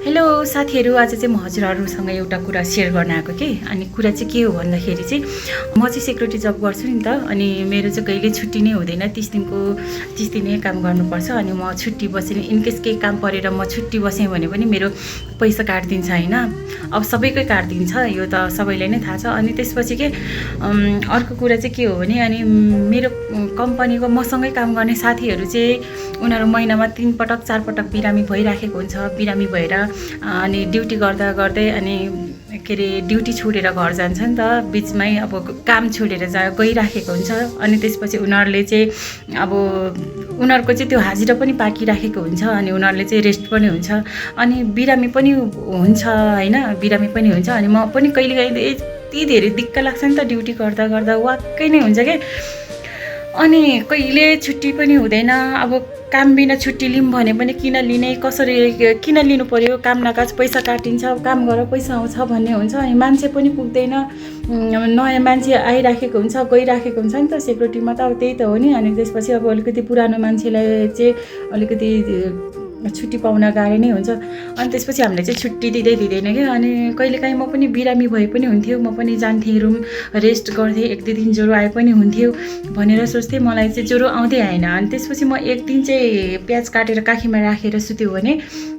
Hello साथीहरू, आज चाहिँ म हजुरहरूसँग एउटा कुरा सेयर गर्न आएको कि। अनि कुरा चाहिँ के हो भन्दाखेरि चाहिँ म चाहिँ सेक्युरिटी जब गर्छु नि त। अनि मेरो चाहिँ कहिले छुट्टी नै हुँदैन, 30 दिनै काम गर्नुपर्छ। अनि म छुट्टी बसेँ, इनकेस केही काम परेर म छुट्टी बसेँ भने पनि मेरो पैसा काटिदिन्छ होइन। अब सबैकै काटिदिन्छ, यो त सबैलाई नै थाहा छ। अनि त्यसपछि के अर्को कुरा चाहिँ के हो भने, अनि मेरो कम्पनीको मसँगै काम गर्ने साथीहरू चाहिँ उनीहरू महिनामा 3 पटक 4 पटक बिरामी भइराखेको हुन्छ। बिरामी भएर अनि ड्युटी गर्दा गर्दै अनि के अरे ड्युटी छोडेर घर जान्छ नि त, बिचमै अब काम छोडेर गइराखेको हुन्छ। अनि त्यसपछि उनीहरूले चाहिँ अब उनीहरूको चाहिँ त्यो हाजिरा पनि पाकिराखेको हुन्छ। अनि उनीहरूले चाहिँ रेस्ट पनि हुन्छ, अनि बिरामी पनि हुन्छ होइन, बिरामी पनि हुन्छ। अनि म पनि कहिलेकाहीँ यति धेरै दिक्क लाग्छ नि त, ड्युटी गर्दा गर्दा वाक्कै नै हुन्छ क्या। अनि कहिले छुट्टी पनि हुँदैन। अब काम बिना छुट्टी लिऊँ भने पनि किन लिने, कसरी किन लिनु पर्यो, काम नकाज पैसा काटिन्छ, काम गरेर पैसा आउँछ भन्ने हुन्छ। अनि मान्छे पनि पुग्दैन, नयाँ मान्छे आइराखेको हुन्छ, गइराखेको हुन्छ नि त सेक्युरिटीमा त। अब त्यही त हो नि। अनि त्यसपछि अब अलिकति पुरानो मान्छेलाई चाहिँ अलिकति छुट्टी पाउन गाह्रो नै हुन्छ। अनि त्यसपछि हामीले चाहिँ छुट्टी दिँदैन क्या। अनि कहिलेकाहीँ म पनि बिरामी भए पनि हुन्थ्यो, म पनि जान्थेँ रुम रेस्ट गर्थेँ, 1-2 दिन ज्वरो आए पनि हुन्थ्यो भनेर सोच्थेँ। मलाई चाहिँ ज्वरो आउँदै आएन। अनि त्यसपछि म एक दिन चाहिँ प्याज काटेर काखीमा राखेर सुत्यो भने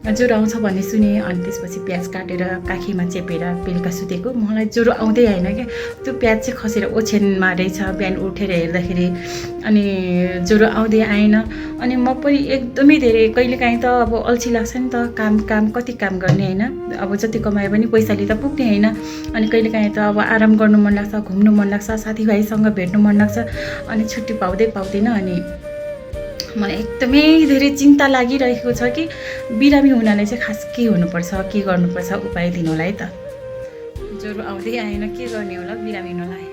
ज्वरो आउँछ भन्ने सुनेँ। अनि त्यसपछि प्याज काटेर काखीमा चेपेर बेलुका सुतेको, मलाई ज्वरो आउँदै आएन क्या। त्यो प्याज चाहिँ खसेर ओछ्यानमा रहेछ, बिहान उठेर हेर्दाखेरि अनि ज्वरो आउँदै आएन। अनि म पनि एकदमै धेरै कहिलेकाहीँ त अब अल्छी लाग्छ नि त, काम कति काम गर्ने होइन। अब जति कमाए पनि पैसाले त पुग्ने होइन। अनि कहिलेकाहीँ त अब आराम गर्नु मन लाग्छ, घुम्नु मन लाग्छ, साथीभाइसँग भेट्नु मन लाग्छ, अनि छुट्टी पाउँदैन। अनि मलाई एकदमै धेरै चिन्ता लागिरहेको छ कि बिरामी हुनाले चाहिँ खास के हुनुपर्छ, के गर्नुपर्छ, उपाय दिनु होला है त। ज्वरो आउँदै आएन, के गर्ने होला बिरामी हुनलाई।